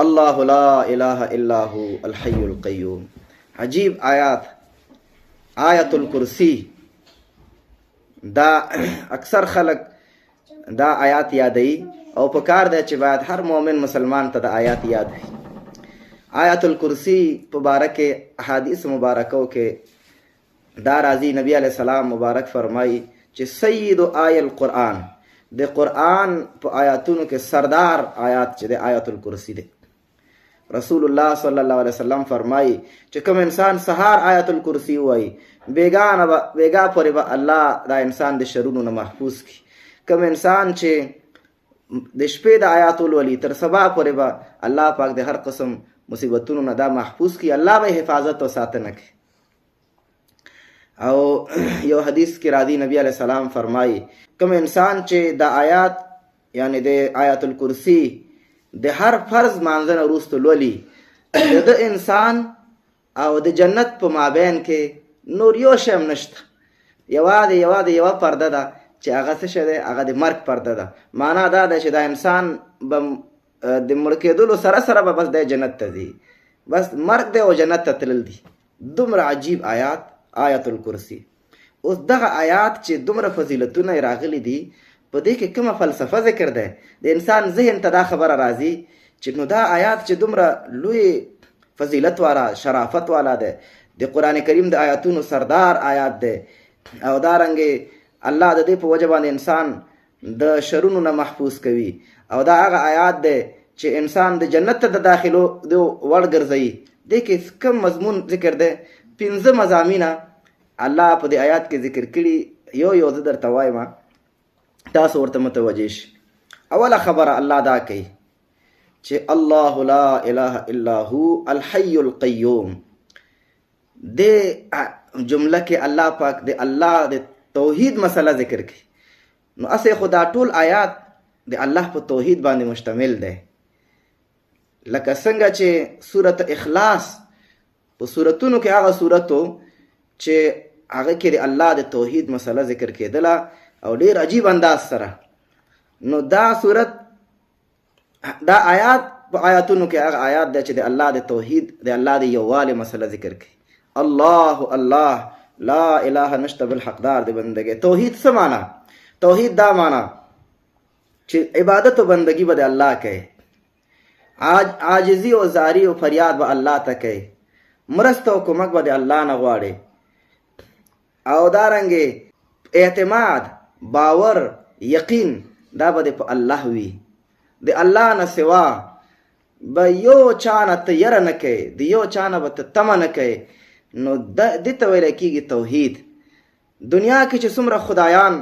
الله لا اله الا هو الحي القيوم. عجیب آیات آیت الکرسی. دا اکثر خلق دا آیات یادوي او په کار دی چې باید هر مؤمن مسلمان ته د آیات یاد وي. آیت الکرسی په باره کې احادیث مبارکو کې دا راځي، نبی علیہ السلام مبارک فرمایي چې سید آیه القرآن، د قرآن په آیاتونو کې سردار آیات چې د آیت الکرسی دی. رسول الله صلی الله علیه وسلم فرمایي چې کوم انسان سهار آیت الکرسی وایي بیگا پورې به الله دا انسان د شرونو نه محفوظ کی. کوم انسان چې د شپې د آیات ولولي تر سبا پورې به الله پاک د هر قسم مصیبتونو نه دا محفوظ کی، الله به حفاظت او ساتنه کی. او یو حدیث کې راځي، نبی علیہ السلام فرمایي کوم انسان چې د آیات یعنی د آیت الکرسی د هر فرض مانځنه وروسته لولي، د انسان او د جنت په مابین کې نور یو شی هم نشته. یوازې یوه پرده ده چې هغه څه شی دی، هغه د مرګ پرده ده. معنا دا ده چې دا انسان به د مړ کېدلو سره سره به بس دی جنت ته ځي، بس مرګ دی او جنت ته تلل دي. دومره عجیب آیات آیت الکرسی. اوس دغه آیات چې دومره فضیلتونه راغلي دي، په دې کې کومه فلسفه ذکر ده؟ د انسان ذهن ته دا خبره راځي چې نو دا آیات چې دومره لوی فضیلت والا شرافت والا ده، د قرآن کریم د آیاتونو سردار آیات ده، او دارنګې الله د دې په وجه باندې انسان د شرونو نه محفوظ کوي، او دا هغه آیات ده چې انسان د جنت ته د داخلو د وړ ګرځوي. دې کې کوم مضمون ذکر ده؟ 5 مضامینه الله په دې آیات کې ذکر کړي. یو زه درته وایم، تاسو ورته متوجه شئ. اوله خبره الله دا کوي چې الله لا اله الا هو الحي القيوم. د جمله کې الله پاک د الله د توحید مسله ذکر کوي. نو اسه خدا ټول آیات د الله په توحید باندې مشتمل ده. لکه څنګه چې سورۃ اخلاص په سورتونو کې هغه سورتو چې هغه کې د الله د توحید مسله ذکر کېدله او ډیر عجیب انداز سره، نو دا صورت دا آیات په آیاتونو کې هغه آیات ده چې د الله د توحید د الله د یووالي مسله ذکر کوي. الله لا اله نشته بل حقدار د بندګۍ. توحید څه معنا؟ توحید دا معنا چې عبادت او بندگی به د الله کوي، عاجزی او زاری او فریاد به الله ته کوي، مرسته او کومک به د الله نه غواړي، او دارنګې اعتماد، باور، یقین دا به په الله وي. د الله نه سوا به یو چا نه ته یره نه کوي، د یو چا نه به ته تمه نه کوي. نو دې ته ویل کېږي توحید. دنیا کې چې څومره خدایان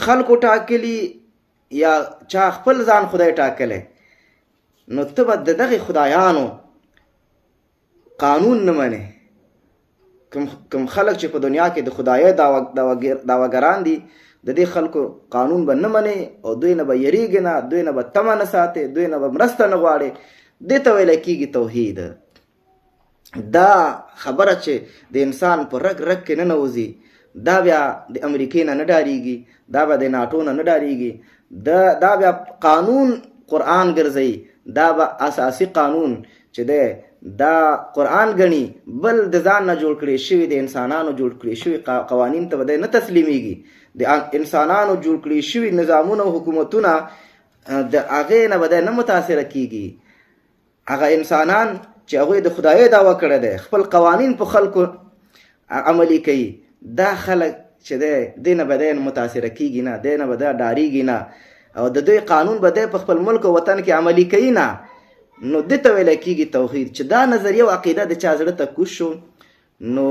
خلکو ټاکلي یا چا خپل ځان خدای ټاکلی، نو ته به د دغې خدایانو قانون نه منې. کم خلک چې په دنیا کې د خدای دعوګران دي، د دې خلکو قانون به نه منې او دوی نه به یریږي نه، دوی نه به تمه نه ساتي، دوی نه به مرسته نه غواړي. دې ته ویل کېږي توحید. دا خبره چې د انسان په رګ رګ کې ننوځي، دا بیا د امریکې نه ډاریږي، دا به د ناټو نه ډاریږي، دا بیا قانون قرآن ګرځي، دا به اساسی قانون چې دی دا قرآن گنی، بل د ځان نه جوړ کړي شوي د انسانانو جوړ کړي شوي قوانین ته به نه تسلیمیږي. د انسانانو جوړ کړي شوي نظامونه او حکومتونه د هغې نه به نه متاثره کیږي. هغه انسانان چې هغوی د خدای دعوه کړی دی، خپل قوانین په خلکو عملی کوي، دا خلک چې دی دې نه به دی متاثره کیږي نه، دی نه به دی ډاریږي نه، او د دوی قانون به دی په خپل ملک او وطن کې عملی کوي نه. نو دې ته ویل کېږي توحید. چې دا نظریه او عقیده د چا زړه ته کوز شو، نو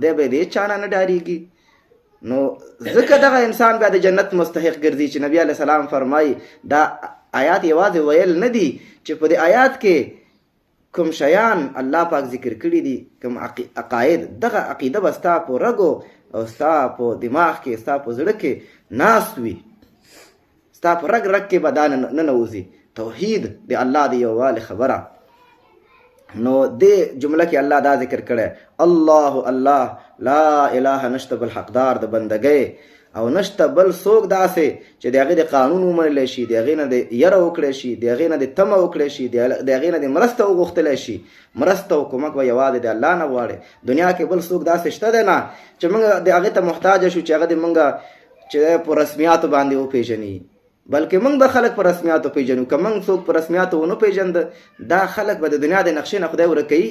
دی به د چا نه ډاریږي. نو ځکه دغه انسان بیا د جنت مستحق ګرځي چې نبی علیہ السلام فرمایي دا آیات یوازې ویل نه دي، چې په دې آیات کې کوم شیان الله پاک ذکر کړي دي، کوم عقاید، دغه عقیده به ستا په رګو او ستا په دماغ کې، ستا په زړه کې ناست وي، ستا په رګ رګ کې به دا ننوځي. توحید د الله د یووالي خبره. نو دې جمله کې الله دا ذکر کړی، الله لا اله نشته بل حقدار د بندګۍ. او نشته بل څوک داسې چې د هغې د قانون ومنلی شي، د هغې نه د یره وکړی شي، د هغې نه د تمه وکړی شي، د هغې نه د مرسته وغوښتلی شي. مرسته او کومک به یوازې د الله نه غواړي. دنیا کې بل څوک داسې شته دی نه چې موږ د هغې ته محتاجه شو چې هغه د موږ چې په رسمیاتو باندې وپېژني، بلکې موږ به خلک په رسمیاتو پیژنو. که موږ څوک په رسمیاتو ونه پیژند، دا خلک به د دنیا د نقشې نه خدای ورکوي.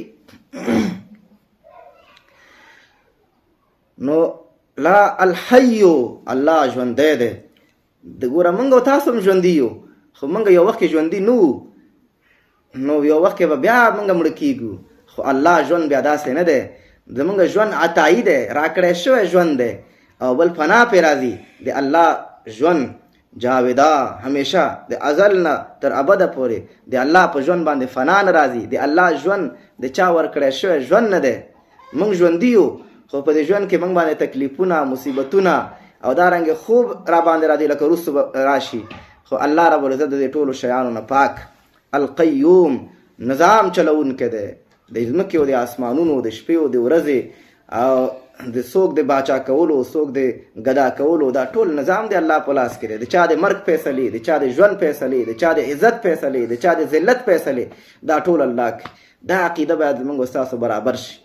نو لا الحی، الله ژوندی دی. ګوره موږ او تاسو هم ژوندي یو، خو موږ یو وخت کې ژوندي نه وو، نو یو وخت کې به بیا موږ مړه کېږو. خو الله ژوند بیا داسې نه دی. زموږ ژوند عطایي دی، راکړی شوی ژوند دی، او بل فنا پې راځي. د الله ژوند جاویدا، همیشه د ازل نه تر ابده پورې د الله په ژوند باندې فنا نه راځي. د الله ژوند د چا ورکړی شوی ژوند نه دی. موږ ژوندي یو، خو په دې ژوند کې موږ باندې تکلیفونه، مصیبتونه او دارنګې خوب را باندې راځي، لکه وروسته راشي. خو الله رب العزت د دې ټولو شیانو نه پاک القیوم، نظام چلوونکی دی د ځمکې او د آسمانونو، د شپې او د ورځې، او د څوک د باچا کولو، څوک د ګدا کولو، دا ټول نظام د الله په لاس کې دی. د چا د مرګ فیصلې، د چا د ژوند فیصلې، د چا د عزت فیصلې، د چا د ذلت فیصلې، دا ټول الله کې. دا عقیده باید موږ ستاسو برابر شي.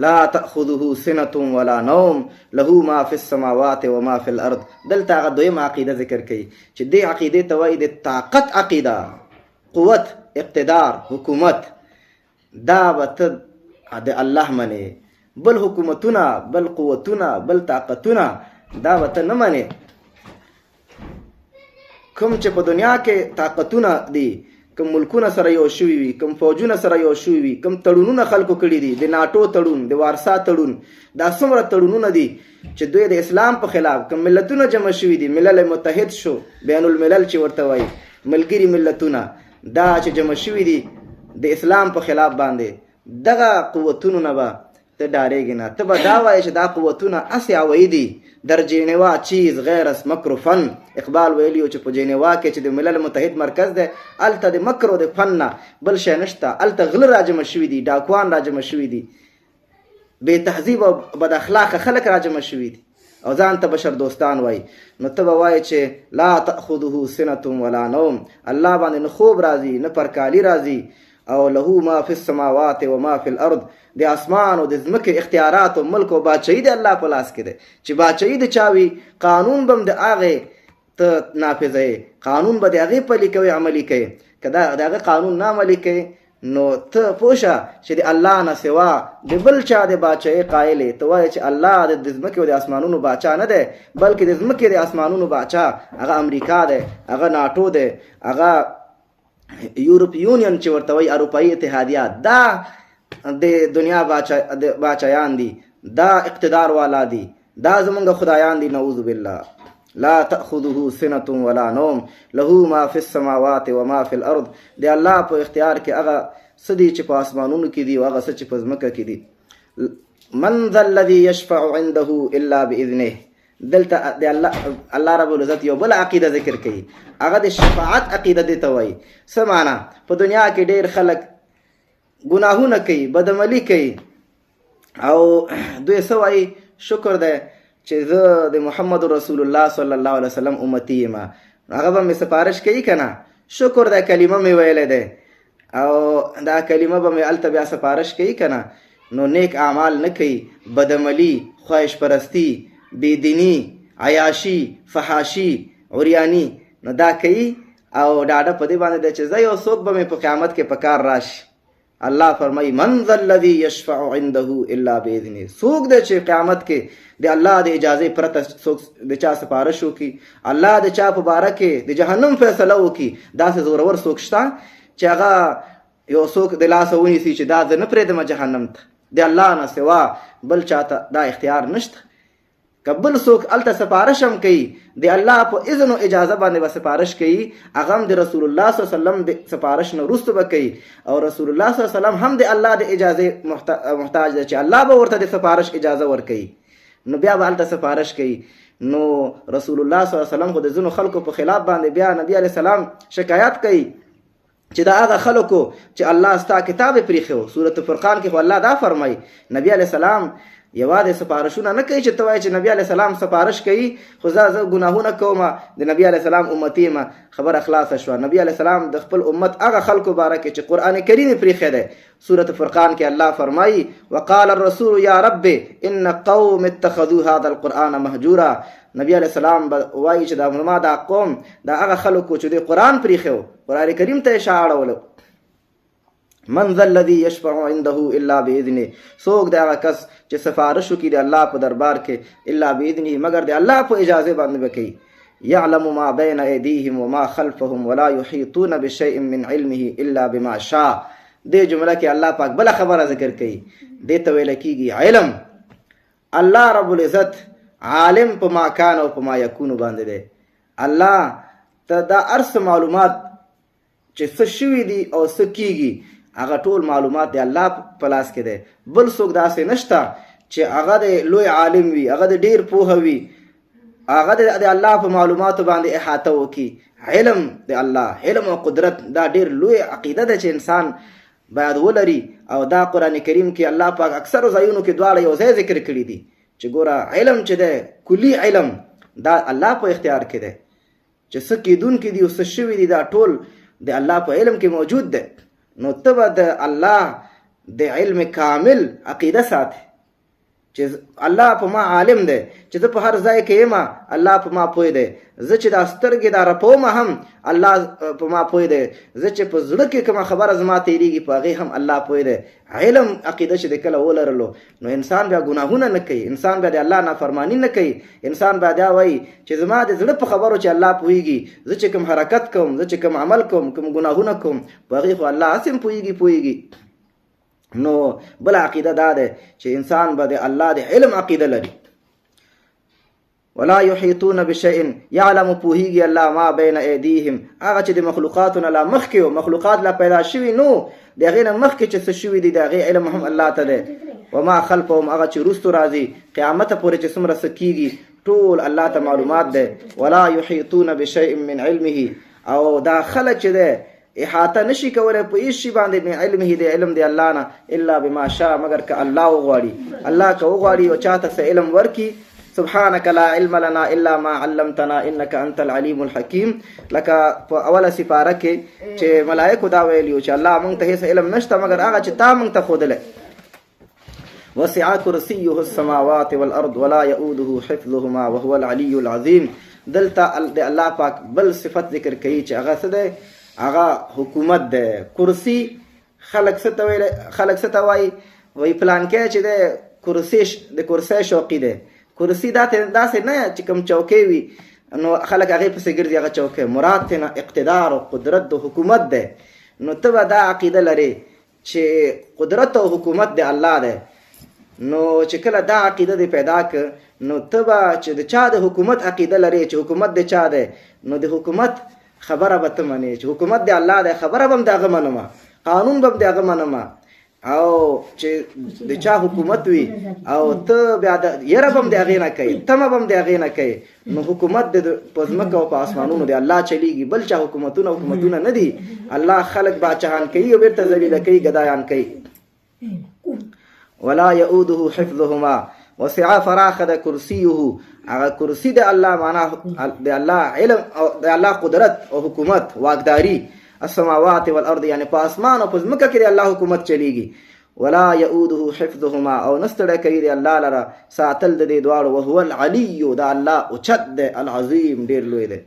لا تأخذه سنة ولا نوم له ما في السماوات وما في الارض. دلته هغه دویم عقیده ذکر کوي چې دې عقیده ته وایي د طاقت عقیده، قوت، اقتدار، حکومت. دا به ته د الله منې، بل حکومتونه، بل قوتونه، بل طاقتونه دا به ته نه منې. کوم چې په دنیا کې طاقتونه دي، کوم ملکونه سره یو شوي وي، کوم فوجونه سره یو شوي وي، کوم تړونونه خلکو کړي دي، د ناټو تړون، د وارسا تړون، دا څومره تړونونه دي چې دوی د اسلام په خلاف، کوم ملتونه جمع شوي دي، ملل متحد شو، بین الملل چې ورته وایي، ملګري ملتونه، دا چې جمع شوي دي د اسلام په خلاف باندې، دغه قوتونو نه به ته ډارېږې نه. ته به دا وایې چې دا قوتونه اسې هوایي دي. در جینوا چیز غیر از مکر و فن. اقبال ویلیو چې په جینوا کې چې د ملل متحد مرکز دی، هلته د مکر او د فن نه بل شی نشته. هلته غله راجمع شوي دي، ډاکوان راجمع شوي دي، بې تهذیب او بد اخلاقه خلک راجمع شوي دي، او ځان ته بشر دوستان وایي. نو ته به وایې چې لا تأخذه سنة ولا نوم، الله باندې نه خوب راځي، نه پرکالي راځي. او له ما فی السماوات و ما فی الارض، د اسمان او د ځمکې اختیارات او ملک او باچهي د الله په لاس کې دی. چې باچهي د چاوي، قانون به هم د هغې ته نافظوي، قانون به د هغې پلي کوي، عملي کوي. که د هغې قانون نه عملي کوي، نو ته پوه شه چې د الله نه سوا د بل چا د باچهۍ قایل یې. ته وایې چې الله د ځمکې او د اسمانونو باچا نه دی، بلکې د ځمکې د اسمانونو باچا هغه امریکا دی، هغه ناټو دی، هغه یورپ یونین چې ورته وایي، اروپایي اتحادیه، دا د دنیا باچایان دي، دا اقتدار والا دي، دا زمونږ خدایان دي. نعوذ بالله. لا تأخذه سنة ولا نوم له ما في السماوات وما في الارض. د الله په اختیار کې هغه څه دي چې په اسمانونو کې دي او هغه څه چې په ځمکه کې دي. من ذا الذي يشفع عنده الا باذنه. دلته د الله رب العزت یو بل عقیده ذکر کوي، هغه د شفاعت عقیده دی. ته وایي څه معنا؟ په دنیا کې ډېر خلک ګناهونه کوي، بدعملي کوي، او دوی څه وایي؟ شکر دی چې زه د محمد رسول الله صلی الله علیه وسلم امتی یم. هغه به مې سفارش کوي که نه؟ شکر دی کلمه مې ویلی دی، او دا کلمه به مې هلته بیا سفارش کوي که نه؟ نو نیک اعمال نه کوي، بدعملي، خواهش پرستی، بېدیني، عیاشي، فحاشي، عریاني، نو دا کوي. او ډاډه په دې باندې دی چې زه یو څوک به مې په قیامت کې په کار راشي. الله فرمایي من ذا الذي يشفع عنده الا باذنه. څوک دی چې قیامت کې د الله د اجازې پرته څوک د چا سفارش وکړي، الله د چا په باره کې د جهنم فیصله وکړي؟ داسې زورور څوک شته چې هغه یو څوک د لاسه ونیسي چې دا زه نه پرېږدم جهنم ته؟ د الله نه سوا بل چاته دا اختیار نشته. که بل څوک هلته سفارش هم کوي، د الله په اذن او اجازه باندې به سفارش کوي، هغه هم د رسول الله صلی الله علیه وسلم د سفارش نه وروسته به کوي. او رسول الله صلی الله علیه وسلم هم د الله د اجازې محتاج دی چې الله به ورته د سفارش اجازه ورکوي، نو بیا به هلته سفارش کوي. نو رسول الله صلی الله علیه وسلم خو د ځینو خلکو په خلاف باندې بیا نبی علیه السلام شکایت کوي چې دا هغه خلکو چې الله ستا کتاب یې پرېښی و. سورة فرقان کې خو الله دا فرمایي، نبی علیه السلام یوازې سفارشونه نه کوي چې ته وایې چې نبی علیه السلام سفارش کوي خو زه ګناهونه کوم د نبی علیه السلام امتي یم. خبره خلاصه شوه. نبی علیه السلام د خپل امت هغه خلکو باره کې چې قرآن کریم یې پرېښی دی. سورة فرقان کې الله فرمایي وقال الرسول یا رب ان قوم اتخذوا هذا القرآن مهجورا. نبی علیه السلام به وایي چې دا دا قوم دا هغه خلکو چې د قرآن پرېښی و، قرآن کریم ته یې شا اړولو. من ذا الذي يشفع عنده الا باذنه. څوک دی هغه کس چې سفارش وکړي د الله په دربار کې الا باذنه مگر د الله په اجازه باندې به کوي. يعلم ما بين ايديهم وما خلفهم ولا يحيطون بشيء من علمه الا بما شاء. دې جمله کې الله پاک بل خبره ذکر کوي، دې ته ویل کېږي علم. الله رب العزت عالم په ما کان او په ما یکون باندې دی. الله ته دا ارس معلومات چې څه شوي دي او څه کېږي هغه ټول معلومات د الله په لاس کې دی. بل څوک داسې نشته چې هغه د لوی عالم وي، هغه د ډېر پوهه وي، هغه د الله په معلوماتو باندې احاطه وکړي. علم د الله، علم او قدرت دا ډېر لوی عقیده ده چې انسان باید ولري. او دا قرآن کریم کې الله پاک اکثرو ځایونو کې دواړه یو ځای ذکر کړي دي چې ګوره علم چې دی کلي علم دا الله په اختیار کې دی. چې څه کېدونکي دي او څه شوي دي دا ټول د الله په علم کې موجود دی. نو ته به د الله د علم کامل عقیده ساتي چې الله په ما عالم دی، چې زه په هر ځای کې یم الله په ما پوه دی. زه چې دا سترګې دا رپوم هم الله په ما پوه دی. زه چې په زړه کې کومه خبره زما تېرېږي په هغې هم الله پوه دی. علم عقیده چې د کله ولرلو نو انسان بیا ګناهونه نه کوي، انسان بیا د الله نافرماني نه کوي. انسان بیا دا وایي چې زما د زړه په خبرو چې الله پوهېږي، زه چې کوم حرکت کوم، زه چې کوم عمل کوم، کوم ګناهونه کوم په هغې خو الله هسې هم پوهېږي. نو بل عقیده دا ده چې انسان به د الله د علم عقیده لري. ولا يحيطون بشيء يعلم پوهیږي الله ما بین ایدیهم هغه چې د مخلوقاتو نه لا مخکې و، مخلوقات لا پیدا شوي نو د هغې نه مخکې چې څه شوي دي د هغې علم هم الله ته دی. وما خلفهم هغه چې وروستو راځي قیامت پورې چې څومره څه کېږي ټول الله ته معلومات دی. ولا يحيطون بشيء من علمه او دا خلک چې دی احاطه نشي کولی په هېڅ شي باندې من علمه د علم د الله نه الا بما شاء مگر که الله وغواړي. الله که وغواړي او چاته څه علم ورکي سبحانك لا علم لنا الا ما علمتنا انك انت العليم الحكيم. لکه په اوله سپاره کې چې ملائکو دا ویلي چې الله موږ ته هېڅ علم نشته مگر هغه چې تا موږ ته ښودلی. وسع كرسيه السماوات والارض ولا يؤوده حفظهما وهو العلي العظيم. دلته د الله پاک بل صفت ذکر کوي چې هغه څه دی، هغه حکومت دی. کرسي خلک څه ته وایي؟ وایي پلانکی چې دی د کرسۍ شوقي دی. کرسي داسې نه چې کوم چوکۍ وي نو خلک هغې پسې ګرځي هغه چوکۍ، مراد ترېنه اقتدار او قدرت د حکومت دی. نو ته به دا عقیده لرې چې قدرت او حکومت د الله دی. نو چې کله دا عقیده دی پیدا که نو ته به چې د چا د حکومت عقیده لرې چې حکومت د چا دی نو د حکومت خبره به ته منې چې حکومت د الله دی، خبره به هم د هغه منمه، قانون به هم د هغه منمه. او چې د چا حکومت وي او ته بیا یره به هم د هغې نه کوي، تمه به هم د هغې نه کوي. نو حکومت د په ځمکه او په اسمانونو د الله چلیږي، بل چا حکومتونه نه دي. الله خلق باچهان کوي او بیرته ذلیله کوي، ګدایان کوي. ولا يؤوده حفظهما وسع فراخ د کرسیه هغه کرسی د الله معنا د الله علم او د الله قدرت او حکومت واکداری. السماوات والارض یعنی په اسمان او په ځمکه کې د الله حکومت چلیږي. ولا يؤوده حفظهما او نستړی کوي د الله لره ساتل د دې دواړو. وهو العلي دا الله اوچت دی، العظیم ډېر لوی دی.